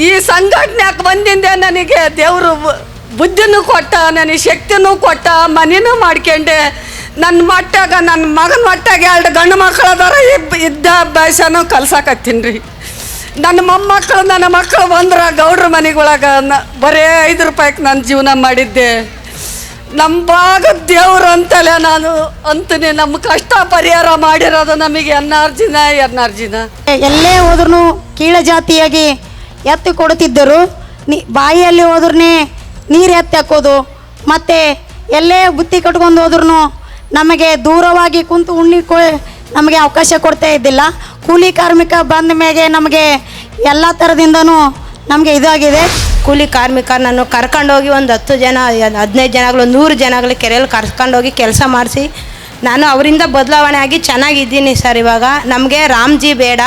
ಈ ಸಂಘಟನೆಗೆ ಬಂದಿಂದೆ ನನಗೆ ದೇವರು ಬುದ್ಧಿನೂ ಕೊಟ್ಟ, ನನಗೆ ಶಕ್ತಿನೂ ಕೊಟ್ಟ, ಮನೆನೂ ಮಾಡ್ಕೊಂಡೆ. ನನ್ನ ಮಟ್ಟಾಗ ನನ್ನ ಮಗನ ಮಟ್ಟಾಗ 2 ಗಂಡು ಮಕ್ಕಳು ಅದಾರ. ಇದ್ದ ಅಭ್ಯಾಸನೂ ಕಲ್ಸಾಕತ್ತೀನಿ ರೀ. ನನ್ನ ಮೊಮ್ಮಕ್ಕಳು ನನ್ನ ಮಕ್ಕಳು ಬಂದ್ರೆ ಗೌಡ್ರ ಮನೆಗೊಳಗೆ ಬರೀ 5 ರೂಪಾಯಿಗೆ ನಾನು ಜೀವನ ಮಾಡಿದ್ದೆ. ನಮ್ಮ ಭಾಗದ ದೇವ್ರು ಅಂತಲೇ ನಾನು ಅಂತೀನಿ. ನಮ್ಮ ಕಷ್ಟ ಪರಿಹಾರ ಮಾಡಿರೋದು ನಮಗೆ ಎನ್ನಾರ್ಜಿನ. ಎಲ್ಲೇ ಹೋದ್ರೂ ಕೀಳ ಜಾತಿಯಾಗಿ ಎತ್ತಿ ಕೊಡುತ್ತಿದ್ದರು. ಬಾಯಿಯಲ್ಲಿ ಹೋದ್ರೇ ನೀರು ಎತ್ತಿ ಹಾಕೋದು, ಮತ್ತು ಎಲ್ಲೇ ಬುತ್ತಿ ಕಟ್ಕೊಂಡು ಹೋದ್ರೂ ನಮಗೆ ದೂರವಾಗಿ ಕುಂತು ನಮಗೆ ಅವಕಾಶ ಕೊಡ್ತಾ ಇದ್ದಿಲ್ಲ. ಕೂಲಿ ಕಾರ್ಮಿಕ ಬಂದ ಮೇಲೆ ನಮಗೆ ಎಲ್ಲ ಥರದಿಂದನೂ ನಮಗೆ ಇದಾಗಿದೆ. ಕೂಲಿ ಕಾರ್ಮಿಕರನ್ನು ಕರ್ಕೊಂಡೋಗಿ ಒಂದು 10 ಜನ 15 ಜನಗಳು 100 ಜನಗಳು ಕೆರೆಯಲ್ಲಿ ಕರ್ಕೊಂಡೋಗಿ ಕೆಲಸ ಮಾಡಿಸಿ ನಾನು ಅವರಿಂದ ಬದಲಾವಣೆ ಆಗಿ ಚೆನ್ನಾಗಿದ್ದೀನಿ ಸರ್. ಇವಾಗ ನಮಗೆ ರಾಮ್ಜಿ ಬೇಡ,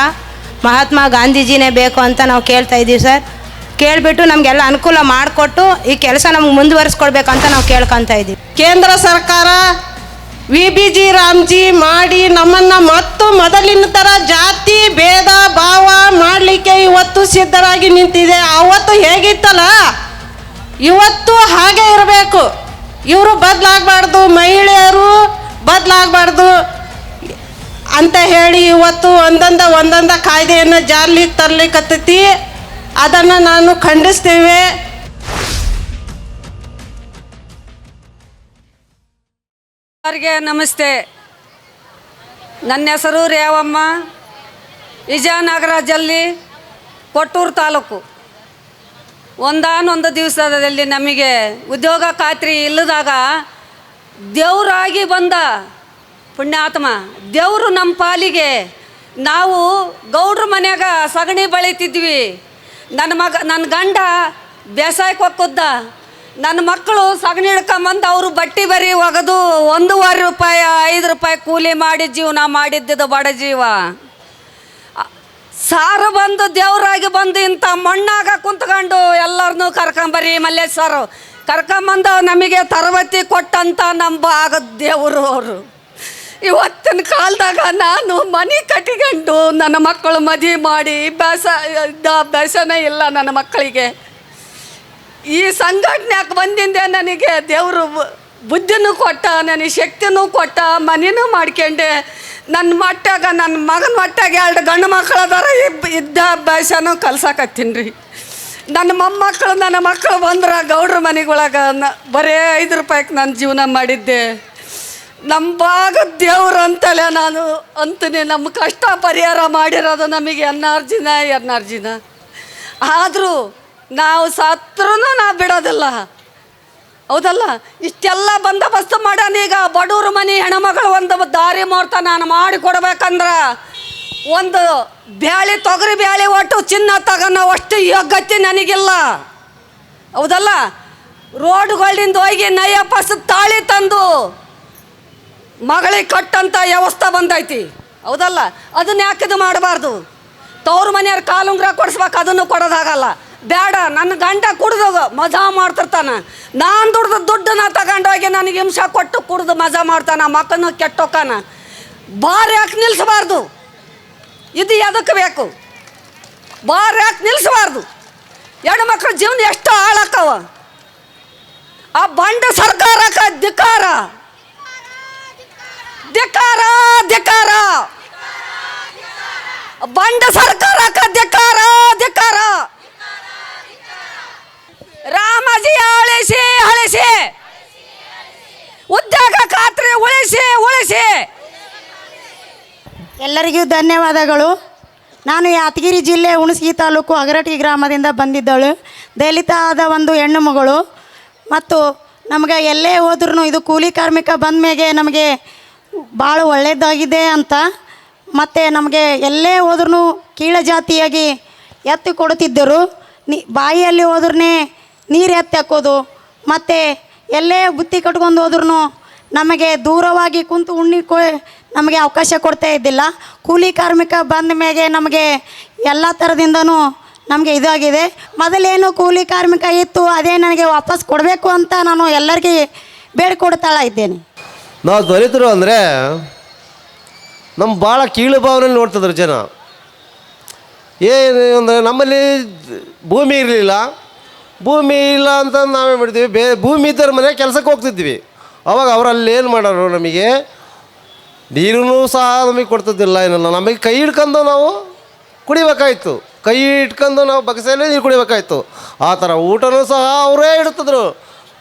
ಮಹಾತ್ಮ ಗಾಂಧೀಜಿನೇ ಬೇಕು ಅಂತ ನಾವು ಕೇಳ್ತಾ ಇದ್ದೀವಿ ಸರ್. ಕೇಳಿಬಿಟ್ಟು ನಮಗೆಲ್ಲ ಅನುಕೂಲ ಮಾಡಿಕೊಟ್ಟು ಈ ಕೆಲಸ ನಮ್ಗೆ ಮುಂದುವರಿಸ್ಕೊಡ್ಬೇಕಂತ ನಾವು ಕೇಳ್ಕೊತಾ ಇದ್ದೀವಿ. ಕೇಂದ್ರ ಸರ್ಕಾರ VBG ರಾಮ್ಜಿ ಮಾಡಿ ನಮ್ಮನ್ನು ಮತ್ತು ಮೊದಲಿನ ಥರ ಜಾತಿ ಭೇದ ಭಾವ ಮಾಡಲಿಕ್ಕೆ ಇವತ್ತು ಸಿದ್ಧರಾಗಿ ನಿಂತಿದೆ. ಅವತ್ತು ಹೇಗಿತ್ತಲ್ಲ ಇವತ್ತು ಹಾಗೆ ಇರಬೇಕು. ಇವರು ಬದಲಾಗಬಾರ್ದು, ಮಹಿಳೆಯರು ಬದಲಾಗಬಾರ್ದು ಅಂತ ಹೇಳಿ ಇವತ್ತು ಒಂದೊಂದ ಕಾಯ್ದೆಯನ್ನು ಜಾರಿಗೆ ತರಲಿಕ್ಕತ್ತೈತಿ. ಅದನ್ನು ನಾನು ಖಂಡಿಸ್ತೇವೆ. ಎಲ್ಲರಿಗೆ ನಮಸ್ತೆ. ನನ್ನ ಹೆಸರು ರೇವಮ್ಮ, ವಿಜಯನಗರ ಜಿಲ್ಲೆ ಕೊಟ್ಟೂರು ತಾಲೂಕು. ಒಂದಾನೊಂದು ದಿವಸದಲ್ಲಿ ನಮಗೆ ಉದ್ಯೋಗ ಖಾತ್ರಿ ಇಲ್ಲದಾಗ ದೇವರಾಗಿ ಬಂದ ಪುಣ್ಯಾತ್ಮ ದೇವರು ನಮ್ಮ ಪಾಲಿಗೆ. ನಾವು ಗೌಡ್ರ ಮನ್ಯಾಗ ಸಗಣಿ ಬೆಳಿತಿದ್ವಿ. ನನ್ನ ಗಂಡ ಬೇಸಾಯಕ್ಕೆ ಹೋಗ್ತಿದ್ದ. ನನ್ನ ಮಕ್ಕಳು ಸಗಣಿ ಹಿಡ್ಕೊಂಬಂದು ಅವರು ಬಟ್ಟೆ ಬರಿ ಒಗೆದು 1.5 ರೂಪಾಯಿ 5 ರೂಪಾಯಿ ಕೂಲಿ ಮಾಡಿ ಜೀವನ ಮಾಡಿದ್ದಿದ್ದು ಬಡ ಜೀವ. ಸಾರು ಬಂದು ದೇವರಾಗಿ ಬಂದು ಇಂಥ ಮಣ್ಣಾಗ ಕುಂತ್ಕೊಂಡು ಎಲ್ಲರನ್ನೂ ಕರ್ಕೊಂಬರಿ ಮಲ್ಲೇಶ್ ಸಾರು ಕರ್ಕೊಂಬಂದು ನಮಗೆ ತರಬೇತಿ ಕೊಟ್ಟಂಥ ನಮ್ಮ ಭಾಗದ ದೇವರು ಅವರು. ಇವತ್ತಿನ ಕಾಲದಾಗ ನಾನು ಮನೆ ಕಟ್ಟಿಕೊಂಡು ನನ್ನ ಮಕ್ಕಳು ಮದುವೆ ಮಾಡಿ ಅಭ್ಯಾಸನೇ ಇಲ್ಲ ನನ್ನ ಮಕ್ಕಳಿಗೆ. ಈ ಸಂಘಟನೆಗೆ ಬಂದಿಂದೆ ನನಗೆ ದೇವರು ಬುದ್ಧಿನೂ ಕೊಟ್ಟ, ನನಗೆ ಶಕ್ತಿನೂ ಕೊಟ್ಟ, ಮನೆನೂ ಮಾಡ್ಕೊಂಡೆ. ನನ್ನ ಮಟ್ಟಾಗ ನನ್ನ ಮಗನ ಮಟ್ಟಾಗ 2 ಗಂಡು ಮಕ್ಕಳು ಅದಾರ. ಇದ್ದ ಅಭ್ಯಾಸನೂ ಕಲ್ಸಾಕತ್ತೀನಿ ರೀ. ನನ್ನ ಮೊಮ್ಮಕ್ಕಳು ನನ್ನ ಮಕ್ಕಳು ಬಂದ್ರೆ ಗೌಡ್ರ ಮನೆಗೊಳಗೆ ಬರೀ 5 ರೂಪಾಯಿಗೆ ನಾನು ಜೀವನ ಮಾಡಿದ್ದೆ. ನಮ್ಮ ಭಾಗದ ದೇವ್ರು ಅಂತಲೇ ನಾನು ಅಂತೀನಿ. ನಮ್ಮ ಕಷ್ಟ ಪರಿಹಾರ ಮಾಡಿರೋದು ನಮಗೆ ಎನ್ನಾರ್ಜಿನ. ಆದರೂ ನಾವು ಸತ್ರೂ ನಾವು ಬಿಡೋದಿಲ್ಲ, ಹೌದಲ್ಲ? ಇಷ್ಟೆಲ್ಲ ಬಂದೋಬಸ್ತು ಮಾಡೋಣ. ಈಗ ಬಡವ್ರ ಮನೆ ಹೆಣ್ಮಗಳು ಒಂದು ದಾರಿ ಮಾಡ್ತಾ ನಾನು ಮಾಡಿ ಕೊಡ್ಬೇಕಂದ್ರೆ ಒಂದು ತೊಗರಿ ಬ್ಯಾಳಿ ಒಟ್ಟು ಚಿನ್ನ ತಗೋನೋ ಅಷ್ಟು ಯೋಗ್ಯತೆ ನನಗಿಲ್ಲ, ಹೌದಲ್ಲ? ರೋಡ್ಗಳಿಂದ ಹೋಗಿ ನಯ್ಯಪ್ಪಸ ತಾಳಿ ತಂದು ಮಗಳಿಗೆ ಕಟ್ಟಂಥ ವ್ಯವಸ್ಥೆ ಬಂದೈತಿ, ಹೌದಲ್ಲ? ಅದನ್ನ ಯಾಕಿದು ಮಾಡಬಾರ್ದು? ತವ್ರ ಮನೆಯವ್ರು ಕಾಲುಂಗ್ರ ಕೊಡಿಸ್ಬೇಕು, ಅದನ್ನು ಕೊಡೋದಾಗಲ್ಲ. ಬೇಡ, ನನ್ನ ಗಂಡ ಕುಡ್ದು ಮಜಾ ಮಾಡ್ತಿರ್ತಾನೆ. ನಾನು ದುಡ್ಡನ್ನ ತಗೊಂಡೋಗಿ ನನಗೆ ಹಿಂಸೆ ಕೊಟ್ಟು ಕುಡ್ದು ಮಜಾ ಮಾಡ್ತಾನೆ, ಮಕ್ಕಳನ್ನು ಕೆಟ್ಟೋಕಾನ. ಬಾರ್ ಯಾಕೆ ನಿಲ್ಲಿಸಬಾರ್ದು? ಇದು ಎದಕ್ಕೆ ಬೇಕು? ಬಾರ್ ಯಾಕೆ ನಿಲ್ಲಿಸಬಾರ್ದು? ಹೆಣ್ಮಕ್ಳ ಜೀವನ ಎಷ್ಟು ಹಾಳಾಕವ. ಆ ಬಂಡ ಸರ್ಕಾರಕ್ಕೆ ಧಿಕ್ಕಾರ. ಬಂಡ ಸರ್ಕಾರಕ್ಕೆ ಧಿಕ್ಕಾರ. ರಾಮಜಿ ಅಳಿಸಿ ಉದ್ಯೋಗ ಖಾತ್ರಿ ಉಳಿಸಿ. ಎಲ್ಲರಿಗೂ ಧನ್ಯವಾದಗಳು. ನಾನು ಯಾದಗಿರಿ ಜಿಲ್ಲೆ ಹುಣಸಗಿ ತಾಲೂಕು ಅಗರಟಿ ಗ್ರಾಮದಿಂದ ಬಂದಿದ್ದಳು. ದಲಿತ ಆದ ಒಂದು ಹೆಣ್ಣು ಮಗಳು. ಮತ್ತು ನಮಗೆ ಎಲ್ಲೇ ಹೋದ್ರೂ ಇದು ಕೂಲಿ ಕಾರ್ಮಿಕ ಬಂದ ಮೇಲೆ ನಮಗೆ ಭಾಳ ಒಳ್ಳೆಯದಾಗಿದೆ ಅಂತ. ಮತ್ತು ನಮಗೆ ಎಲ್ಲೇ ಹೋದ್ರೂ ಕೀಳ ಜಾತಿಯಾಗಿ ಎತ್ತಿ ಕೊಡುತ್ತಿದ್ದರು. ಬಾಯಿಯಲ್ಲಿ ಹೋದ್ರೇ ನೀರು ಎತ್ತಿ ಹಾಕೋದು, ಮತ್ತು ಎಲ್ಲೇ ಬುತ್ತಿ ಕಟ್ಕೊಂಡು ಹೋದ್ರೂ ನಮಗೆ ದೂರವಾಗಿ ಕುಂತು ನಮಗೆ ಅವಕಾಶ ಕೊಡ್ತಾ ಇದ್ದಿಲ್ಲ. ಕೂಲಿ ಕಾರ್ಮಿಕ ಬಂದ ಮೇಲೆ ನಮಗೆ ಎಲ್ಲ ಥರದಿಂದನೂ ನಮಗೆ ಇದಾಗಿದೆ. ಮೊದಲೇನು ಕೂಲಿ ಕಾರ್ಮಿಕ ಇತ್ತು, ಅದೇ ನನಗೆ ವಾಪಸ್ ಕೊಡಬೇಕು ಅಂತ ನಾನು ಎಲ್ಲರಿಗೆ ಬೇಡಿಕೊಡ್ತಾ ಇದ್ದೇನೆ. ನಾವು ದಲಿತರು ಅಂದರೆ ನಮ್ಮ ಭಾಳ ಕೀಳು ಭಾವನೆಯಲ್ಲಿ ನೋಡ್ತಿದ್ರು ಜನ. ಏನು ಅಂದರೆ ನಮ್ಮಲ್ಲಿ ಭೂಮಿ ಇರಲಿಲ್ಲ. ಭೂಮಿ ಇಲ್ಲ ಅಂತ ನಾವೇ ಮಾಡ್ತೀವಿ. ಭೂಮಿ ಇದ್ದರ ಮನೆ ಕೆಲಸಕ್ಕೆ ಹೋಗ್ತಿದ್ವಿ. ಅವಾಗ ಅವರಲ್ಲಿ ಏನು ಮಾಡೋರು, ನಮಗೆ ನೀರೂ ಸಹ ನಮಗೆ ಕೊಡ್ತಿದ್ದಿಲ್ಲ. ಏನಲ್ಲ, ನಮಗೆ ಕೈ ಹಿಡ್ಕೊಂಡು ನಾವು ಕುಡಿಬೇಕಾಯ್ತು. ಕೈ ಇಟ್ಕೊಂಡು ನಾವು ಬಗಸೆಯಲ್ಲೇ ನೀರು ಕುಡಿಬೇಕಾಯ್ತು. ಆ ಥರ ಊಟನೂ ಸಹ ಅವರೇ ಇಡ್ತಿದ್ರು.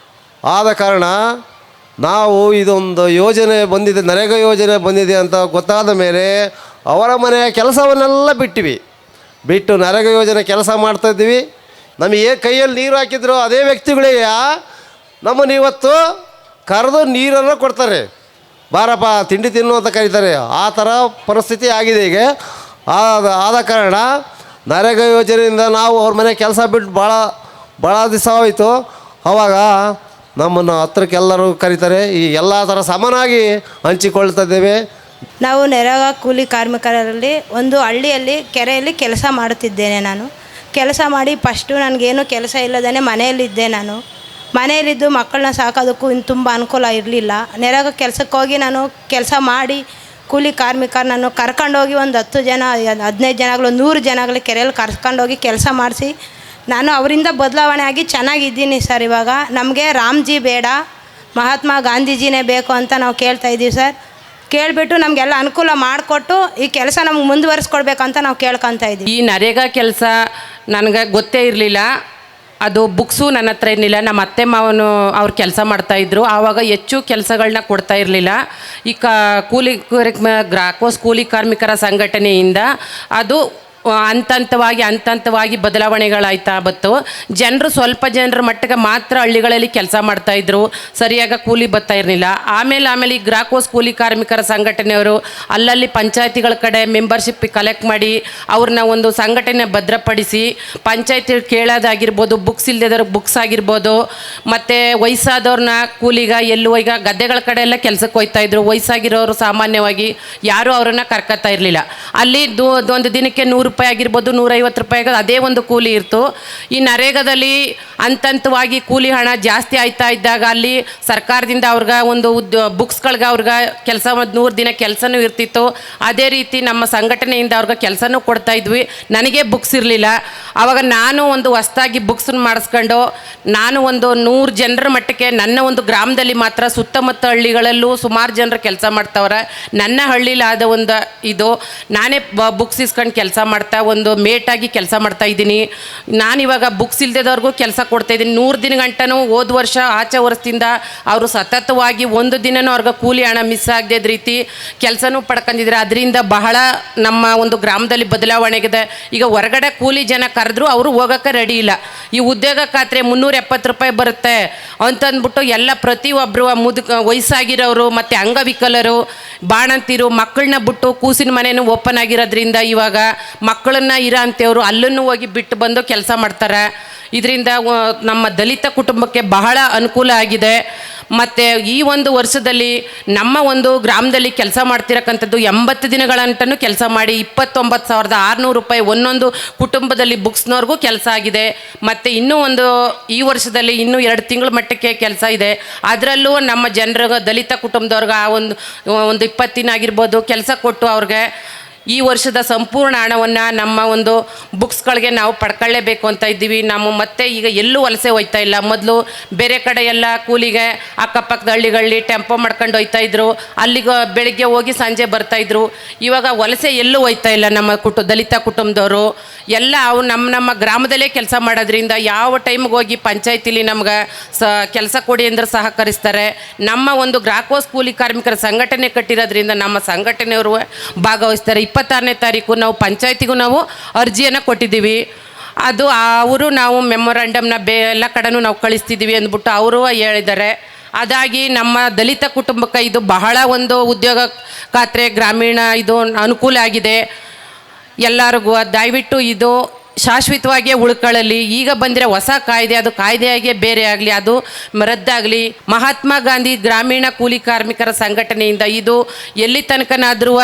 ಆದ ಕಾರಣ ನಾವು ಇದೊಂದು ಯೋಜನೆ ಬಂದಿದೆ, ನರೇಗಾ ಯೋಜನೆ ಬಂದಿದೆ ಅಂತ ಗೊತ್ತಾದ ಮೇಲೆ ಅವರ ಮನೆಯ ಕೆಲಸವನ್ನೆಲ್ಲ ಬಿಟ್ಟು ನರೇಗಾ ಯೋಜನೆ ಕೆಲಸ ಮಾಡ್ತಾಯಿದ್ವಿ. ನಮಗೆ ಕೈಯಲ್ಲಿ ನೀರು ಹಾಕಿದ್ರು ಅದೇ ವ್ಯಕ್ತಿಗಳಿಗೆ ನಮ್ಮನ್ನು ಇವತ್ತು ಕರೆದು ನೀರನ್ನು ಕೊಡ್ತಾರೆ. ಬಾರಪ್ಪ ತಿಂಡಿ ತಿನ್ನು ಅಂತ ಕರೀತಾರೆ. ಆ ಥರ ಪರಿಸ್ಥಿತಿ ಆಗಿದೆ ಈಗ. ಆದ ಕಾರಣ ನರೇಗಾ ಯೋಜನೆಯಿಂದ ನಾವು ಅವ್ರ ಮನೆ ಕೆಲಸ ಬಿಟ್ಟು ಭಾಳ ದಿವಸ ಹೋಯಿತು. ಆವಾಗ ನಮ್ಮನ್ನು ಹತ್ರಕ್ಕೆಲ್ಲರೂ ಕರೀತಾರೆ. ಈ ಎಲ್ಲ ಥರ ಸಮನಾಗಿ ಹಂಚಿಕೊಳ್ತಾ ಇದ್ದೇವೆ. ನಾವು ನರೇಗಾ ಕೂಲಿ ಕಾರ್ಮಿಕರಲ್ಲಿ ಒಂದು ಹಳ್ಳಿಯಲ್ಲಿ ಕೆರೆಯಲ್ಲಿ ಕೆಲಸ ಮಾಡುತ್ತಿದ್ದೇನೆ. ನಾನು ಕೆಲಸ ಮಾಡಿ ಫಸ್ಟು ನನಗೇನು ಕೆಲಸ ಇಲ್ಲದೇ ಮನೆಯಲ್ಲಿದ್ದೆ. ನಾನು ಮನೆಯಲ್ಲಿದ್ದು ಮಕ್ಕಳನ್ನ ಸಾಕೋದಕ್ಕೂ ಇನ್ನು ತುಂಬ ಅನುಕೂಲ ಇರಲಿಲ್ಲ. ನರೇಗಾ ಕೆಲಸಕ್ಕೆ ಹೋಗಿ ನಾನು ಕೆಲಸ ಮಾಡಿ ಕೂಲಿ ಕಾರ್ಮಿಕರನ್ನು ಕರ್ಕೊಂಡೋಗಿ ಒಂದು 10 ಜನ 15 ಜನಗಳು 100 ಜನಗಳು ಕೆರೆಯಲ್ಲಿ ಕರ್ಕೊಂಡೋಗಿ ಕೆಲಸ ಮಾಡಿಸಿ ನಾನು ಅವರಿಂದ ಬದಲಾವಣೆ ಆಗಿ ಚೆನ್ನಾಗಿದ್ದೀನಿ ಸರ್. ಇವಾಗ ನಮಗೆ ರಾಮ್ಜಿ ಬೇಡ, ಮಹಾತ್ಮ ಗಾಂಧೀಜಿನೇ ಬೇಕು ಅಂತ ನಾವು ಕೇಳ್ತಾಯಿದ್ದೀವಿ ಸರ್. ಕೇಳಿಬಿಟ್ಟು ನಮಗೆಲ್ಲ ಅನುಕೂಲ ಮಾಡಿಕೊಟ್ಟು ಈ ಕೆಲಸ ನಮ್ಗೆ ಮುಂದುವರಿಸ್ಕೊಡ್ಬೇಕಂತ ನಾವು ಕೇಳ್ಕೊತಾ ಇದ್ದೀವಿ. ಈ ನರೇಗಾ ಕೆಲಸ ನನಗೆ ಗೊತ್ತೇ ಇರಲಿಲ್ಲ. ಅದು ಬುಕ್ಸು ನನ್ನ ಹತ್ರ ಇರಲಿಲ್ಲ. ನಮ್ಮ ಅತ್ತೆ ಮಾವನು ಅವ್ರು ಕೆಲಸ ಮಾಡ್ತಾಯಿದ್ರು. ಆವಾಗ ಹೆಚ್ಚು ಕೆಲಸಗಳನ್ನ ಕೊಡ್ತಾ ಇರಲಿಲ್ಲ. ಈ ಕೂಲಿ ಕಾರ್ಮಿಕರ ಸಂಘಟನೆಯಿಂದ ಅದು ಹಂತವಾಗಿ ಬದಲಾವಣೆಗಳಾಯ್ತಾ ಬತ್ತು. ಜನರು ಸ್ವಲ್ಪ ಜನರ ಮಟ್ಟಿಗೆ ಮಾತ್ರ ಹಳ್ಳಿಗಳಲ್ಲಿ ಕೆಲಸ ಮಾಡ್ತಾಯಿದ್ರು, ಸರಿಯಾಗಿ ಕೂಲಿ ಬರ್ತಾ ಇರಲಿಲ್ಲ. ಆಮೇಲೆ ಈ ಗ್ರಾಕೋಸ್ ಕೂಲಿ ಕಾರ್ಮಿಕರ ಸಂಘಟನೆಯವರು ಅಲ್ಲಲ್ಲಿ ಪಂಚಾಯತಿಗಳ ಕಡೆ ಮೆಂಬರ್ಶಿಪ್ ಕಲೆಕ್ಟ್ ಮಾಡಿ ಅವ್ರನ್ನ ಒಂದು ಸಂಘಟನೆ ಭದ್ರಪಡಿಸಿ ಪಂಚಾಯತಿ ಕೇಳೋದಾಗಿರ್ಬೋದು, ಬುಕ್ಸ್ ಇಲ್ಲದವ್ರಿಗೆ ಬುಕ್ಸ್ ಆಗಿರ್ಬೋದು, ಮತ್ತು ವಯಸ್ಸಾದವ್ರನ್ನ ಕೂಲಿಗ ಈಗ ಗದ್ದೆಗಳ ಕಡೆ ಎಲ್ಲ ಕೆಲಸಕ್ಕೆ ಹೋಗ್ತಾಯಿದ್ರು. ವಯಸ್ಸಾಗಿರೋರು ಸಾಮಾನ್ಯವಾಗಿ ಯಾರೂ ಅವ್ರನ್ನ ಕರ್ಕೊತಾ ಇರಲಿಲ್ಲ. ಅಲ್ಲಿ ಒಂದು ದಿನಕ್ಕೆ 100 ರೂಪಾಯಿ ಆಗಿರ್ಬೋದು, 150 ರೂಪಾಯಿ ಅದೇ ಒಂದು ಕೂಲಿ ಇರ್ತು. ಈ ನರೇಗಾದಲ್ಲಿ ಹಂತವಾಗಿ ಕೂಲಿ ಹಣ ಜಾಸ್ತಿ ಆಯ್ತಾ ಇದ್ದಾಗ ಅಲ್ಲಿ ಸರ್ಕಾರದಿಂದ ಅವ್ರಿಗೆ ಒಂದು ಬುಕ್ಸ್ಗಳಿಗೆ ಅವ್ರಿಗೆ ಕೆಲಸ 100 ದಿನ ಕೆಲಸನೂ ಇರ್ತಿತ್ತು. ಅದೇ ರೀತಿ ನಮ್ಮ ಸಂಘಟನೆಯಿಂದ ಅವ್ರಿಗೆ ಕೆಲಸನೂ ಕೊಡ್ತಾ ಇದ್ವಿ. ನನಗೆ ಬುಕ್ಸ್ ಇರಲಿಲ್ಲ. ಆವಾಗ ನಾನು ಒಂದು ಹೊಸ್ದಾಗಿ ಬುಕ್ಸನ್ನು ಮಾಡಿಸ್ಕೊಂಡು ನಾನು ಒಂದು 100 ಜನರ ಮಟ್ಟಕ್ಕೆ ನನ್ನ ಒಂದು ಗ್ರಾಮದಲ್ಲಿ ಮಾತ್ರ, ಸುತ್ತಮುತ್ತ ಹಳ್ಳಿಗಳಲ್ಲೂ ಸುಮಾರು ಜನರು ಕೆಲಸ ಮಾಡ್ತಾವ್ರೆ. ನನ್ನ ಹಳ್ಳಿಲಿ ಆದ ಒಂದು ನಾನೇ ಬುಕ್ಸ್ ಇಸ್ಕೊಂಡು ಕೆಲಸ ಮಾಡ್ತಾ ಒಂದು ಮೇಟಾಗಿ ಕೆಲಸ ಮಾಡ್ತಾ ಇದ್ದೀನಿ. ನಾನಿವಾಗ ಬುಕ್ಸ್ ಇಲ್ದೇದವ್ರಿಗೂ ಕೆಲಸ ಕೊಡ್ತಾಯಿದ್ದೀನಿ. 100 ದಿನ ಗಂಟನೂ ಹೋದ ವರ್ಷ ಆಚೆ ವರ್ಷದಿಂದ ಅವರು ಸತತವಾಗಿ ಒಂದು ದಿನನೂ ಅವ್ರಿಗೆ ಕೂಲಿ ಹಣ ಮಿಸ್ ಆಗದ ರೀತಿ ಕೆಲಸನೂ ಪಡ್ಕೊಂಡಿದ್ದಾರೆ. ಅದರಿಂದ ಬಹಳ ನಮ್ಮ ಒಂದು ಗ್ರಾಮದಲ್ಲಿ ಬದಲಾವಣೆಗಿದೆ. ಈಗ ಹೊರಗಡೆ ಕೂಲಿ ಜನ ಕರೆದ್ರು ಅವರು ಹೋಗೋಕ್ಕೆ ರೆಡಿ ಇಲ್ಲ. ಈ ಉದ್ಯೋಗ ಖಾತ್ರಿ 370 ರೂಪಾಯಿ ಬರುತ್ತೆ ಅಂತಂದ್ಬಿಟ್ಟು ಎಲ್ಲ ಪ್ರತಿಯೊಬ್ಬರು ವಯಸ್ಸಾಗಿರೋರು ಮತ್ತು ಅಂಗವಿಕಲರು, ಬಾಣಂತಿರು, ಮಕ್ಕಳನ್ನ ಬಿಟ್ಟು ಕೂಸಿನ ಮನೆಯೂ ಓಪನ್ ಆಗಿರೋದ್ರಿಂದ ಇವಾಗ ಮಕ್ಕಳನ್ನ ಇರೋ ಅಂಥವ್ರು ಅಲ್ಲೂ ಹೋಗಿ ಬಿಟ್ಟು ಬಂದು ಕೆಲಸ ಮಾಡ್ತಾರೆ. ಇದರಿಂದ ನಮ್ಮ ದಲಿತ ಕುಟುಂಬಕ್ಕೆ ಬಹಳ ಅನುಕೂಲ ಆಗಿದೆ. ಮತ್ತು ಈ ಒಂದು ವರ್ಷದಲ್ಲಿ ನಮ್ಮ ಒಂದು ಗ್ರಾಮದಲ್ಲಿ ಕೆಲಸ ಮಾಡ್ತಿರಕ್ಕಂಥದ್ದು 80 ದಿನಗಳಂತನೂ ಕೆಲಸ ಮಾಡಿ 29,600 ರೂಪಾಯಿ ಒಂದೊಂದು ಕುಟುಂಬದಲ್ಲಿ ಬುಕ್ಸ್ನವ್ರಿಗೂ ಕೆಲಸ ಆಗಿದೆ. ಮತ್ತು ಇನ್ನೂ ಈ ವರ್ಷದಲ್ಲಿ ಇನ್ನೂ 2 ತಿಂಗಳ ಮಟ್ಟಕ್ಕೆ ಕೆಲಸ ಇದೆ. ಅದರಲ್ಲೂ ನಮ್ಮ ಜನರಿಗೆ ದಲಿತ ಕುಟುಂಬದವ್ರಿಗೆ ಒಂದು 20 ದಿನ ಆಗಿರ್ಬೋದು ಕೆಲಸ ಕೊಟ್ಟು ಅವ್ರಿಗೆ ಈ ವರ್ಷದ ಸಂಪೂರ್ಣ ಹಣವನ್ನು ನಮ್ಮ ಒಂದು ಬುಕ್ಸ್ಗಳಿಗೆ ನಾವು ಪಡ್ಕೊಳ್ಳೇಬೇಕು ಅಂತ ಇದ್ದೀವಿ. ಮತ್ತೆ ಈಗ ಎಲ್ಲೂ ವಲಸೆ ಹೋಗ್ತಾ ಇಲ್ಲ. ಮೊದಲು ಬೇರೆ ಕಡೆ ಎಲ್ಲ ಕೂಲಿಗೆ ಅಕ್ಕಪಕ್ಕದ ಹಳ್ಳಿಗಳಲ್ಲಿ ಟೆಂಪೋ ಮಾಡ್ಕೊಂಡು ಹೋಗ್ತಾಯಿದ್ರು. ಅಲ್ಲಿಗೆ ಬೆಳಿಗ್ಗೆ ಹೋಗಿ ಸಂಜೆ ಬರ್ತಾಯಿದ್ರು. ಇವಾಗ ವಲಸೆ ಎಲ್ಲೂ ಹೋಗ್ತಾ ಇಲ್ಲ. ನಮ್ಮ ದಲಿತ ಕುಟುಂಬದವರು ಎಲ್ಲ ನಮ್ಮ ಗ್ರಾಮದಲ್ಲೇ ಕೆಲಸ ಮಾಡೋದ್ರಿಂದ ಯಾವ ಟೈಮ್ಗೆ ಹೋಗಿ ಪಂಚಾಯತಿಲಿ ನಮ್ಗೆ ಕೆಲಸ ಕೊಡಿ ಅಂದ್ರೆ ಸಹಕರಿಸ್ತಾರೆ. ನಮ್ಮ ಒಂದು ಗ್ರಾಕೋಸ್ ಕೂಲಿ ಕಾರ್ಮಿಕರ ಸಂಘಟನೆ ಕಟ್ಟಿರೋದ್ರಿಂದ ನಮ್ಮ ಸಂಘಟನೆಯವರು ಭಾಗವಹಿಸ್ತಾರೆ. 26ನೇ ತಾರೀಕು ನಾವು ಪಂಚಾಯತಿಗೂ ನಾವು ಅರ್ಜಿಯನ್ನು ಕೊಟ್ಟಿದ್ದೀವಿ. ಅದು ಅವರು ನಾವು ಮೆಮೊರಾಂಡಮ್ನ ಎಲ್ಲ ಕಡೆನೂ ನಾವು ಕಳಿಸ್ತಿದ್ದೀವಿ ಅಂದ್ಬಿಟ್ಟು ಅವರು ಹೇಳಿದ್ದಾರೆ. ಅದಾಗಿ ನಮ್ಮ ದಲಿತ ಕುಟುಂಬಕ್ಕೆ ಇದು ಬಹಳ ಒಂದು ಉದ್ಯೋಗ ಖಾತ್ರಿ ಗ್ರಾಮೀಣ ಇದು ಅನುಕೂಲ ಆಗಿದೆ ಎಲ್ಲರಿಗೂ. ದಯವಿಟ್ಟು ಇದು ಶಾಶ್ವತವಾಗಿಯೇ ಉಳ್ಕೊಳ್ಳಲಿ. ಈಗ ಬಂದರೆ ಹೊಸ ಕಾಯ್ದೆ, ಅದು ಕಾಯ್ದೆಯಾಗೆ ಬೇರೆ ಆಗಲಿ, ಅದು ರದ್ದಾಗಲಿ. ಮಹಾತ್ಮ ಗಾಂಧಿ ಗ್ರಾಮೀಣ ಕೂಲಿ ಕಾರ್ಮಿಕರ ಸಂಘಟನೆಯಿಂದ ಇದು ಎಲ್ಲಿ ತನಕನಾದರೂ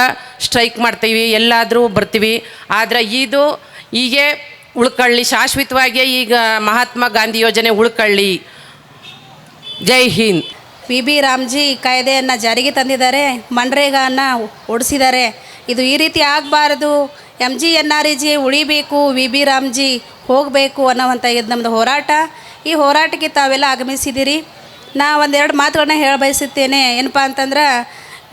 ಸ್ಟ್ರೈಕ್ ಮಾಡ್ತೀವಿ, ಎಲ್ಲಾದರೂ ಬರ್ತೀವಿ. ಆದರೆ ಇದು ಹೀಗೆ ಉಳ್ಕೊಳ್ಳಿ, ಶಾಶ್ವತವಾಗಿಯೇ ಈಗ ಮಹಾತ್ಮ ಗಾಂಧಿ ಯೋಜನೆ ಉಳ್ಕೊಳ್ಳಿ. ಜೈ ಹಿಂದ್. ವಿ ರಾಮ್ಜಿ ಕಾಯ್ದೆಯನ್ನು ಜಾರಿಗೆ ತಂದಿದ್ದಾರೆ, ಮನ್ರೇಗಾನ ಓಡಿಸಿದ್ದಾರೆ. ಇದು ಈ ರೀತಿ ಆಗಬಾರ್ದು. MGNREG ಉಳಿಬೇಕು, ವಿ ಬಿ ರಾಮ್ಜಿ ಹೋಗಬೇಕು ಅನ್ನೋವಂಥ ಇದು ನಮ್ಮದು ಹೋರಾಟ. ಈ ಹೋರಾಟಕ್ಕೆ ತಾವೆಲ್ಲ ಆಗಮಿಸಿದ್ದೀರಿ. ನಾ ಒಂದೆರಡು ಮಾತುಗಳನ್ನ ಹೇಳ ಬಯಸುತ್ತೇನೆ. ಏನಪ್ಪ ಅಂತಂದ್ರೆ,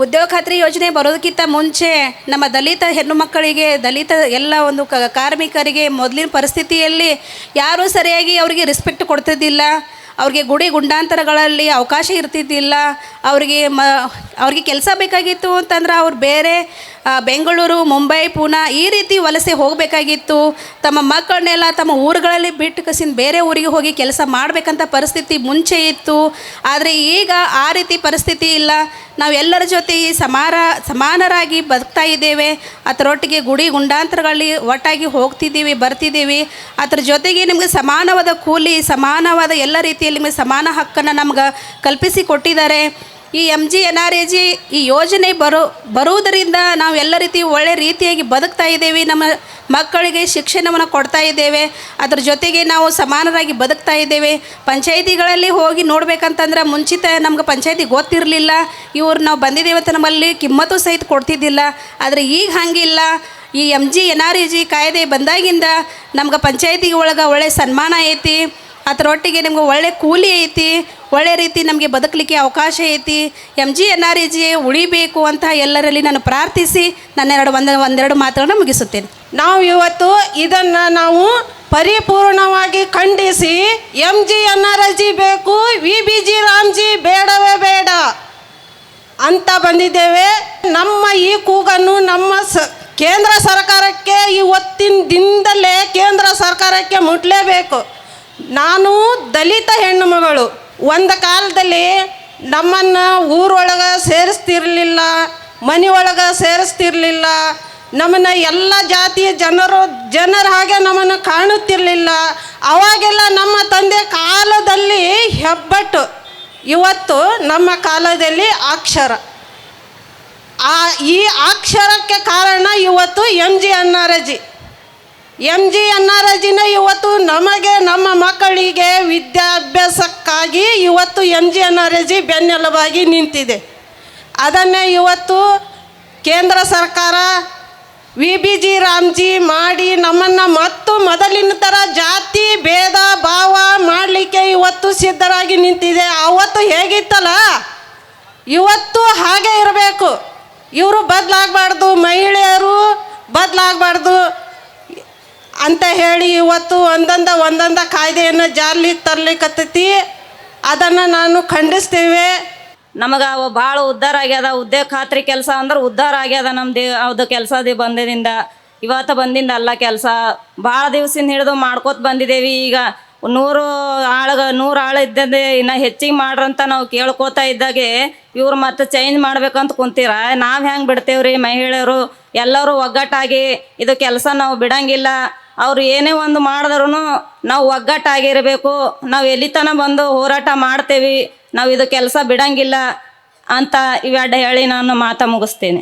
ಉದ್ಯೋಗ ಖಾತ್ರಿ ಯೋಜನೆ ಬರೋದಕ್ಕಿಂತ ಮುಂಚೆ ನಮ್ಮ ದಲಿತ ಹೆಣ್ಣು ಮಕ್ಕಳಿಗೆ, ದಲಿತ ಎಲ್ಲ ಒಂದು ಕಾರ್ಮಿಕರಿಗೆ ಮೊದಲಿನ ಪರಿಸ್ಥಿತಿಯಲ್ಲಿ ಯಾರೂ ಸರಿಯಾಗಿ ಅವರಿಗೆ ರೆಸ್ಪೆಕ್ಟ್ ಕೊಡ್ತಿದ್ದಿಲ್ಲ. ಅವ್ರಿಗೆ ಗುಡಿ ಗುಂಡಾಂತರಗಳಲ್ಲಿ ಅವಕಾಶ ಇರ್ತಿದ್ದಿಲ್ಲ. ಅವ್ರಿಗೆ ಕೆಲಸ ಬೇಕಾಗಿತ್ತು ಅಂತಂದ್ರೆ ಅವ್ರು ಬೇರೆ ಬೆಂಗಳೂರು, ಮುಂಬೈ, ಪೂನಾ ಈ ರೀತಿ ವಲಸೆ ಹೋಗಬೇಕಾಗಿತ್ತು. ತಮ್ಮ ಮಕ್ಕಳನ್ನೆಲ್ಲ ತಮ್ಮ ಊರುಗಳಲ್ಲಿ ಬಿಟ್ಟು ಕಸಿನ ಬೇರೆ ಊರಿಗೆ ಹೋಗಿ ಕೆಲಸ ಮಾಡಬೇಕಂತ ಪರಿಸ್ಥಿತಿ ಮುಂಚೆ ಇತ್ತು. ಆದರೆ ಈಗ ಆ ರೀತಿ ಪರಿಸ್ಥಿತಿ ಇಲ್ಲ. ನಾವೆಲ್ಲರ ಜೊತೆ ಸಮಾನರಾಗಿ ಬದುಕ್ತಾ ಇದ್ದೇವೆ. ಅದರೊಟ್ಟಿಗೆ ಗುಡಿ ಗುಂಡಾಂತರಗಳಲ್ಲಿ ಒಟ್ಟಾಗಿ ಹೋಗ್ತಿದ್ದೀವಿ, ಬರ್ತಿದ್ದೀವಿ. ಅದ್ರ ಜೊತೆಗೆ ನಿಮಗೆ ಸಮಾನವಾದ ಕೂಲಿ, ಸಮಾನವಾದ ಎಲ್ಲ ರೀತಿಯಲ್ಲಿ ನಿಮಗೆ ಸಮಾನ ಹಕ್ಕನ್ನು ನಮ್ಗೆ ಕಲ್ಪಿಸಿ ಕೊಟ್ಟಿದ್ದಾರೆ. ಈ MGNREG ಈ ಯೋಜನೆ ಬರುವುದರಿಂದ ನಾವು ಎಲ್ಲ ರೀತಿ ಒಳ್ಳೆ ರೀತಿಯಾಗಿ ಬದುಕ್ತಾ ಇದ್ದೇವೆ. ನಮ್ಮ ಮಕ್ಕಳಿಗೆ ಶಿಕ್ಷಣವನ್ನು ಕೊಡ್ತಾ ಇದ್ದೇವೆ. ಅದ್ರ ಜೊತೆಗೆ ನಾವು ಸಮಾನರಾಗಿ ಬದುಕ್ತಾ ಇದ್ದೇವೆ. ಪಂಚಾಯಿತಿಗಳಲ್ಲಿ ಹೋಗಿ ನೋಡ್ಬೇಕಂತಂದ್ರೆ ಮುಂಚಿತ ನಮ್ಗೆ ಪಂಚಾಯಿತಿ ಗೊತ್ತಿರಲಿಲ್ಲ. ನಾವು ಬಂದಿದ್ದೇವೆ ಅಂತ ನಮ್ಮಲ್ಲಿ ಕಿಮ್ಮತ್ತು ಸಹಿತ ಕೊಡ್ತಿದ್ದಿಲ್ಲ. ಆದರೆ ಈಗ ಹಾಗಿಲ್ಲ. ಈ MGNREG ಕಾಯ್ದೆ ಬಂದಾಗಿಂದ ನಮ್ಗೆ ಪಂಚಾಯಿತಿ ಒಳಗೆ ಒಳ್ಳೆ ಸನ್ಮಾನ ಐತಿ. ಅದರೊಟ್ಟಿಗೆ ನಿಮ್ಗೆ ಒಳ್ಳೆ ಕೂಲಿ ಐತಿ, ಒಳ್ಳೆ ರೀತಿ ನಮಗೆ ಬದುಕಲಿಕ್ಕೆ ಅವಕಾಶ ಐತಿ. MGNREG ಉಳಿಬೇಕು ಅಂತ ಎಲ್ಲರಲ್ಲಿ ನಾನು ಪ್ರಾರ್ಥಿಸಿ ಒಂದೆರಡು ಮಾತುಗಳನ್ನು ಮುಗಿಸುತ್ತೇನೆ. ನಾವು ಇವತ್ತು ಇದನ್ನು ಪರಿಪೂರ್ಣವಾಗಿ ಖಂಡಿಸಿ MGNREG ಬೇಕು, VBG ರಾಮ್ಜಿ ಬೇಡವೇ ಬೇಡ ಅಂತ ಬಂದಿದ್ದೇವೆ. ನಮ್ಮ ಈ ಕೂಗನ್ನು ಕೇಂದ್ರ ಸರ್ಕಾರಕ್ಕೆ ಇವತ್ತಿನ ದಿನದಲ್ಲೇ ಕೇಂದ್ರ ಸರ್ಕಾರಕ್ಕೆ ಮುಟ್ಲೇಬೇಕು. ನಾನು ದಲಿತ ಹೆಣ್ಣು ಮಗಳು. ಒಂದು ಕಾಲದಲ್ಲಿ ನಮ್ಮನ್ನು ಊರೊಳಗೆ ಸೇರಿಸ್ತಿರ್ಲಿಲ್ಲ, ಮನೆಯೊಳಗೆ ಸೇರಿಸ್ತಿರ್ಲಿಲ್ಲ. ನಮ್ಮನ್ನು ಎಲ್ಲ ಜಾತಿಯ ಜನರ ಹಾಗೆ ನಮ್ಮನ್ನು ಕಾಣುತ್ತಿರಲಿಲ್ಲ. ಅವಾಗೆಲ್ಲ ನಮ್ಮ ತಂದೆ ಕಾಲದಲ್ಲಿ ಹೆಬ್ಬಟ್ಟು, ಇವತ್ತು ನಮ್ಮ ಕಾಲದಲ್ಲಿ ಅಕ್ಷರ. ಈ ಅಕ್ಷರಕ್ಕೆ ಕಾರಣ ಇವತ್ತು MGNREG ಇವತ್ತು ನಮಗೆ, ನಮ್ಮ ಮಕ್ಕಳಿಗೆ ವಿದ್ಯಾಭ್ಯಾಸಕ್ಕಾಗಿ ಇವತ್ತು MGNREG ಬೆನ್ನೆಲುಬಾಗಿ ನಿಂತಿದೆ. ಅದನ್ನೇ ಇವತ್ತು ಕೇಂದ್ರ ಸರ್ಕಾರ VBG ರಾಮ್ಜಿ ಮಾಡಿ ನಮ್ಮನ್ನು ಮತ್ತು ಮೊದಲಿನ ಥರ ಜಾತಿ ಭೇದ ಭಾವ ಮಾಡಲಿಕ್ಕೆ ಇವತ್ತು ಸಿದ್ಧರಾಗಿ ನಿಂತಿದೆ. ಅವತ್ತು ಹೇಗಿತ್ತಲ್ಲ ಇವತ್ತು ಹಾಗೆ ಇರಬೇಕು. ಇವರು ಬದಲಾಗಬಾರ್ದು, ಮಹಿಳೆಯರು ಬದಲಾಗಬಾರ್ದು ಅಂತ ಹೇಳಿ ಇವತ್ತು ಒಂದೊಂದ ಕಾಯ್ದೆಯನ್ನು ಜಾರಿಗೆ ತರಲಿಕ್ಕತ್ತೈತಿ. ಅದನ್ನು ನಾನು ಖಂಡಿಸ್ತೇವೆ. ನಮಗೆ ಅವು ಭಾಳ ಉದ್ಧಾರ ಆಗ್ಯದ. ಉದ್ಯೋಗ ಖಾತ್ರಿ ಕೆಲಸ ಅಂದ್ರೆ ಉದ್ಧಾರ ಆಗ್ಯದ. ಅದು ಕೆಲಸ ಬಂದಿದಿಂದ ಇವತ್ತು ಬಂದಿಂದ ಎಲ್ಲ ಕೆಲಸ ಭಾಳ ದಿವ್ಸದಿಂದ ಹಿಡಿದು ಮಾಡ್ಕೋತ ಬಂದಿದ್ದೇವೆ. ಈಗ 100 ಆಳು ಇದ್ದದೆ ಇನ್ನು ಹೆಚ್ಚಿಗೆ ಮಾಡ್ರಂತ ನಾವು ಕೇಳ್ಕೋತಾ ಇದ್ದಾಗೆ ಇವ್ರು ಮತ್ತೆ ಚೇಂಜ್ ಮಾಡ್ಬೇಕಂತ ಕುಂತೀರ. ನಾವು ಹೆಂಗೆ ಬಿಡ್ತೇವ್ರಿ? ಮಹಿಳೆಯರು ಎಲ್ಲರೂ ಒಗ್ಗಟ್ಟಾಗಿ ಇದು ಕೆಲಸ ನಾವು ಬಿಡಂಗಿಲ್ಲ. ಅವ್ರು ಏನೇ ಒಂದು ಮಾಡಿದ್ರೂ ನಾವು ಒಗ್ಗಟ್ಟಾಗಿರಬೇಕು. ನಾವು ಎಲ್ಲಿತನ ಬಂದು ಹೋರಾಟ ಮಾಡ್ತೇವೆ. ನಾವು ಇದು ಕೆಲಸ ಬಿಡಂಗಿಲ್ಲ ಅಂತ ಇವೆರಡು ಹೇಳಿ ನಾನು ಮಾತು ಮುಗಿಸ್ತೇನೆ.